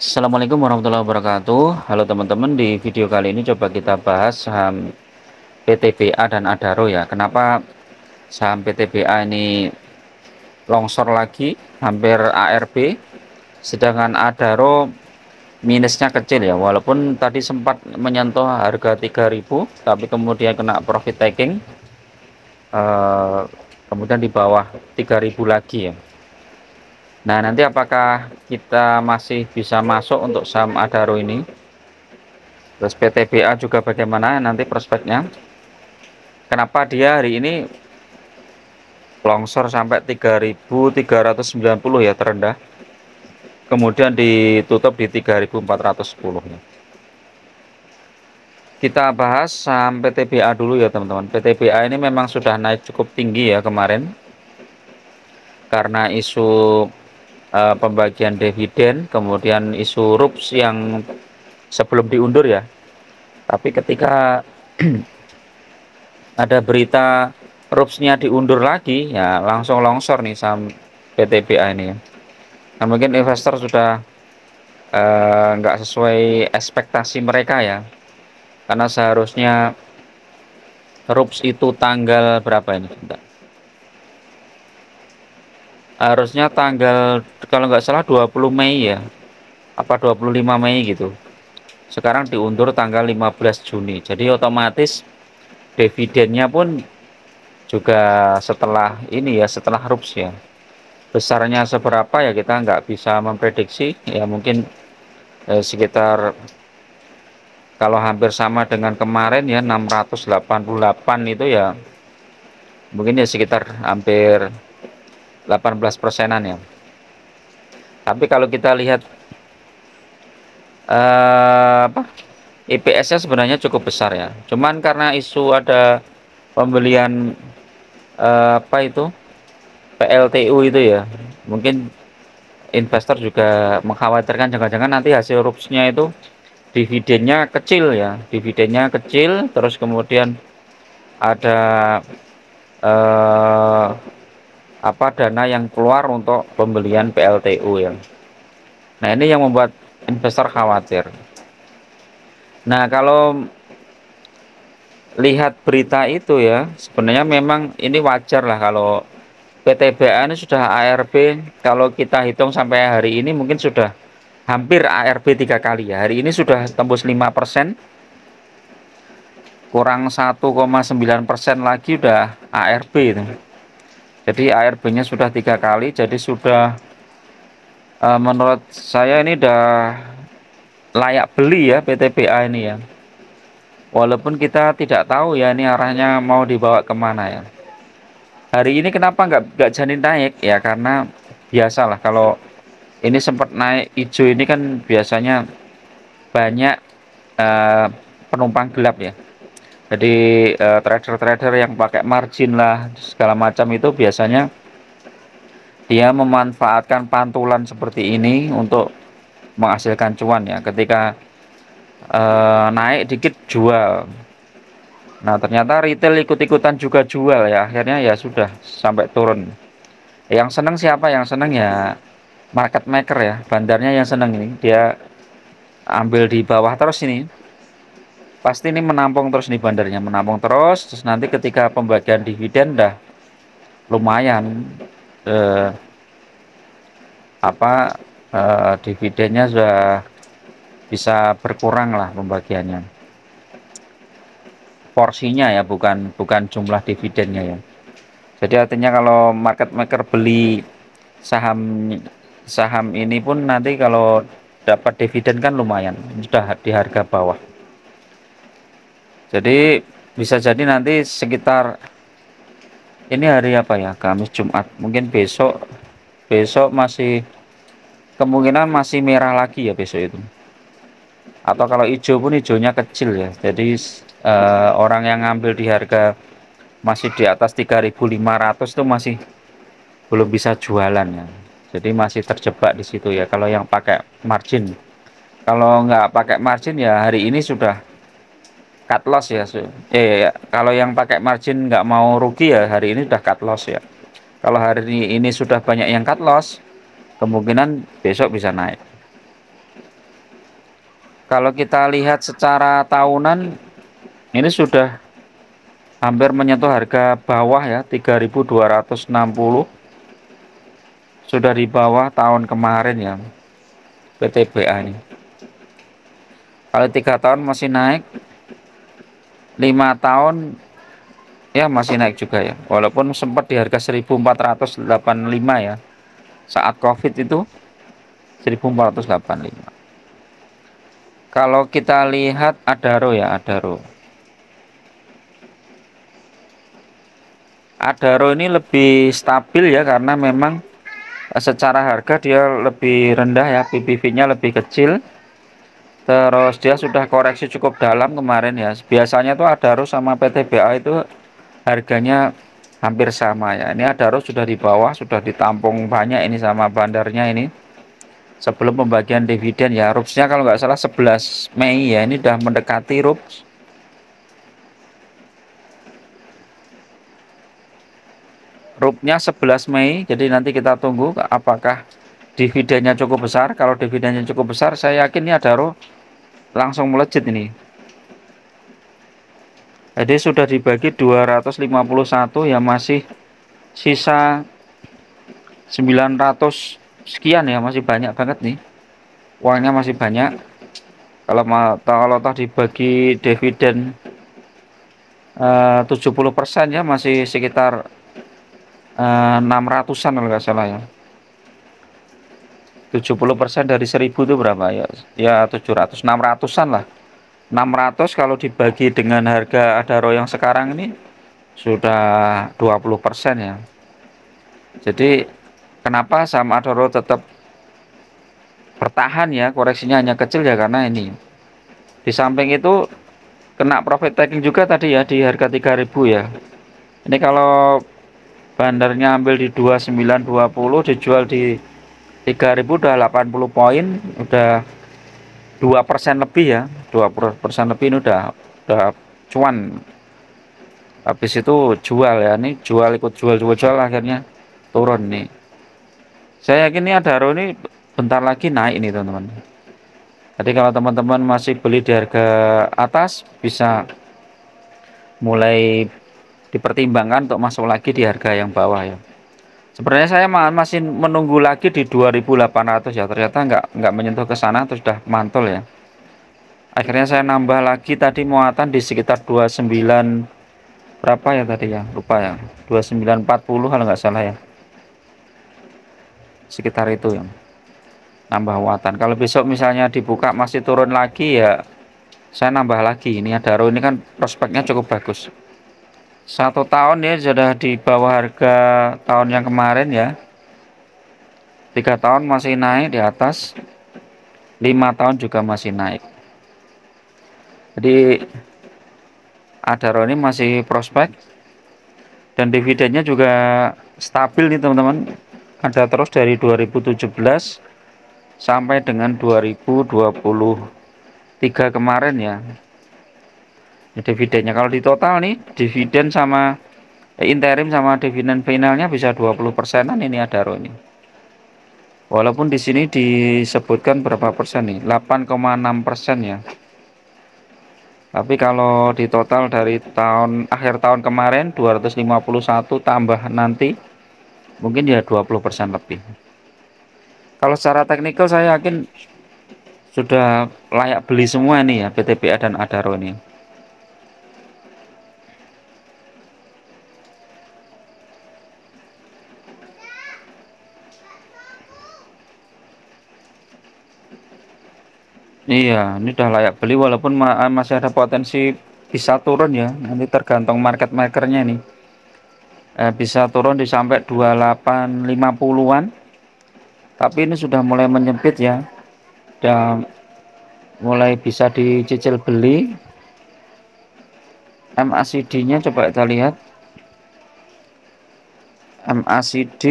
Assalamualaikum warahmatullahi wabarakatuh. Halo teman-teman, di video kali ini coba kita bahas saham PTBA dan Adaro ya. Kenapa saham PTBA ini longsor lagi, hampir ARB, sedangkan Adaro minusnya kecil ya. Walaupun tadi sempat menyentuh harga 3.000, tapi kemudian kena profit taking, eh, kemudian di bawah 3.000 lagi ya. Nah, nanti apakah kita masih bisa masuk untuk saham Adaro ini? Terus PTBA juga bagaimana nanti prospeknya? Kenapa dia hari ini longsor sampai 3.390 ya terendah. Kemudian ditutup di 3.410 ya. Kita bahas saham PTBA dulu ya teman-teman. PTBA ini memang sudah naik cukup tinggi ya kemarin karena isu pembagian dividen, kemudian isu RUPS yang sebelum diundur ya. Tapi ketika ada berita RUPS-nya diundur lagi, ya langsung longsor nih saham PTBA ini ya. Nah, mungkin investor sudah nggak sesuai ekspektasi mereka ya, karena seharusnya RUPS itu tanggal berapa ini? Bentar. Harusnya tanggal kalau nggak salah 20 Mei ya, apa 25 Mei gitu. Sekarang diundur tanggal 15 Juni. Jadi otomatis dividennya pun juga setelah ini ya, setelah RUPS ya. Besarnya seberapa ya kita nggak bisa memprediksi ya, mungkin sekitar kalau hampir sama dengan kemarin ya 688 itu ya, mungkin ya sekitar hampir 18 persenan ya. Tapi kalau kita lihat apa, IPS-nya sebenarnya cukup besar ya, cuman karena isu ada pembelian apa itu PLTU itu ya, mungkin investor juga mengkhawatirkan jangan-jangan nanti hasil RUPS-nya itu dividennya kecil ya, dividennya kecil, terus kemudian ada eh, apa dana yang keluar untuk pembelian PLTU ya. Nah, ini yang membuat investor khawatir. Nah, kalau lihat berita itu ya, sebenarnya memang ini wajar lah kalau PTBA ini sudah ARB, kalau kita hitung sampai hari ini mungkin sudah hampir ARB 3 kali ya. Hari ini sudah tembus 5%, kurang 1,9% lagi udah ARB itu. Jadi ARB-nya sudah 3 kali, jadi sudah menurut saya ini udah layak beli ya PTBA ini ya. Walaupun kita tidak tahu ya ini arahnya mau dibawa kemana ya. Hari ini kenapa nggak jadi naik ya, karena biasalah kalau ini sempat naik hijau ini kan biasanya banyak eh, penumpang gelap ya. Jadi trader-trader yang pakai margin lah segala macam itu biasanya dia memanfaatkan pantulan seperti ini untuk menghasilkan cuan ya. Ketika naik dikit jual. Nah, ternyata retail ikut-ikutan juga jual ya. Akhirnya ya sudah sampai turun. Yang seneng siapa? Yang seneng ya market maker ya. Bandarnya yang seneng ini. Dia ambil di bawah terus ini. Pasti ini menampung terus nih bandarnya, menampung terus. Terus nanti ketika pembagian dividen dah lumayan, eh, apa dividennya sudah bisa berkurang lah pembagiannya. Porsinya ya, bukan bukan jumlah dividennya ya. Jadi artinya kalau market maker beli saham saham ini pun nanti kalau dapat dividen kan lumayan, sudah di harga bawah. Jadi bisa jadi nanti sekitar ini hari apa ya, Kamis Jumat, mungkin besok besok masih kemungkinan masih merah lagi ya besok itu. Atau kalau hijau pun hijaunya kecil ya. Jadi orang yang ngambil di harga masih di atas 3.500 itu masih belum bisa jualan ya. Jadi masih terjebak di situ ya kalau yang pakai margin. Kalau nggak pakai margin ya hari ini sudah cut loss ya. Ya, kalau yang pakai margin nggak mau rugi ya hari ini sudah cut loss ya. Kalau hari ini sudah banyak yang cut loss, kemungkinan besok bisa naik. Kalau kita lihat secara tahunan ini sudah hampir menyentuh harga bawah ya 3.260, sudah di bawah tahun kemarin ya PTBA ini. Kalau 3 tahun masih naik, 5 tahun ya masih naik juga ya. Walaupun sempat di harga 1485 ya. Saat Covid itu 1485. Kalau kita lihat Adaro ya, Adaro. Adaro ini lebih stabil ya karena memang secara harga dia lebih rendah ya, PBV-nya lebih kecil. Terus dia sudah koreksi cukup dalam kemarin ya. Biasanya tuh Adaro sama PTBA itu harganya hampir sama ya. Ini Adaro sudah di bawah, sudah ditampung banyak ini sama bandarnya ini. Sebelum pembagian dividen ya, RUPS-nya kalau nggak salah 11 Mei ya, ini udah mendekati RUPS. RUP-nya 11 Mei, jadi nanti kita tunggu apakah dividennya cukup besar. Kalau dividennya cukup besar, saya yakin ini Adaro langsung melejit ini. Jadi sudah dibagi 251 ya, masih sisa 900 sekian ya, masih banyak banget nih. Uangnya masih banyak. Kalau toh dibagi dividen 70% ya masih sekitar 600-an kalau nggak salah ya. 70% dari 1000 itu berapa ya? Ya 700, 600-an lah. 600 kalau dibagi dengan harga Adaro yang sekarang ini sudah 20% ya. Jadi kenapa saham Adaro tetap bertahan ya, koreksinya hanya kecil ya karena ini. Di samping itu kena profit taking juga tadi ya di harga 3000 ya. Ini kalau bandarnya ambil di 2920 dijual di 3000 udah 80 poin, udah 2% lebih ya, 2% lebih ini udah cuan. Habis itu jual ya, ini jual ikut jual akhirnya turun nih. Saya yakin nih Adaro ini bentar lagi naik nih teman-teman. Jadi kalau teman-teman masih beli di harga atas bisa mulai dipertimbangkan untuk masuk lagi di harga yang bawah ya. Sebenarnya saya masih menunggu lagi di 2800 ya, ternyata nggak menyentuh ke sana terus sudah mantul ya. Akhirnya saya nambah lagi tadi muatan di sekitar 29 berapa ya tadi ya, lupa ya, 2940 kalau nggak salah ya, sekitar itu yang nambah muatan. Kalau besok misalnya dibuka masih turun lagi ya saya nambah lagi. Ini Adaro ini kan prospeknya cukup bagus, 1 tahun ya sudah di bawah harga tahun yang kemarin ya, 3 tahun masih naik di atas, 5 tahun juga masih naik. Jadi Adaro ini masih prospek dan dividennya juga stabil nih teman-teman, ada terus dari 2017 sampai dengan 2023 kemarin ya. Dividennya kalau di total nih dividen sama interim sama dividen finalnya bisa 20%-an ini Adaro ini. Walaupun di sini disebutkan berapa persen nih, 8,6% ya. Tapi kalau di total dari akhir tahun kemarin 251 tambah nanti mungkin ya 20% lebih. Kalau secara teknikal saya yakin sudah layak beli semua ini ya, PTBA dan Adaro ini. Iya, ini udah layak beli walaupun masih ada potensi bisa turun ya. Nanti tergantung market makernya nih. Bisa turun di sampai 2850-an. Tapi ini sudah mulai menyempit ya. Dan mulai bisa dicicil beli. MACD-nya coba kita lihat. MACD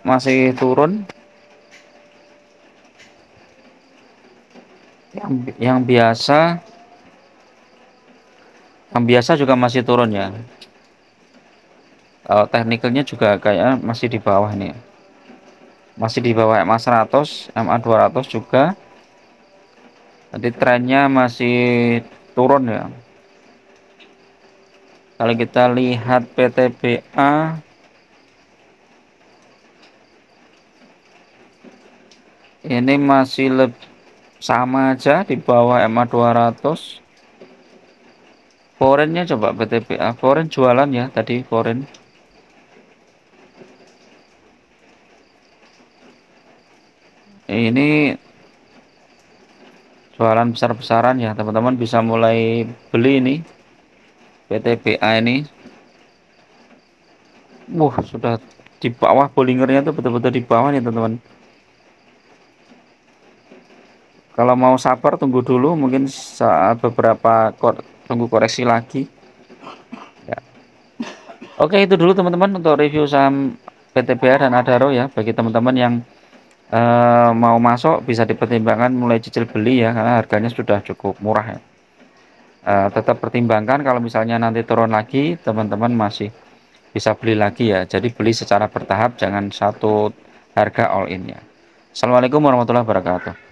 masih turun. Yang biasa juga masih turun ya. Teknikalnya juga kayak masih di bawah nih. Masih di bawah MA 100, MA 200 juga. Jadi trennya masih turun ya. Kalau kita lihat PTBA ini masih sama aja di bawah MA 200. Foreign-nya coba PTBA, foreign jualan ya tadi foreign. Ini jualan besar-besaran ya, teman-teman bisa mulai beli ini PTBA ini. Wah, sudah di bawah Bollingernya tuh betul-betul di bawah nih, teman-teman. Kalau mau sabar tunggu dulu, mungkin saat beberapa tunggu koreksi lagi. Ya. Oke, itu dulu teman-teman untuk review saham PTBA dan Adaro ya. Bagi teman-teman yang mau masuk bisa dipertimbangkan mulai cicil beli ya, karena harganya sudah cukup murah ya. Tetap pertimbangkan kalau misalnya nanti turun lagi, teman-teman masih bisa beli lagi ya. Jadi beli secara bertahap, jangan satu harga all in ya. Assalamualaikum warahmatullahi wabarakatuh.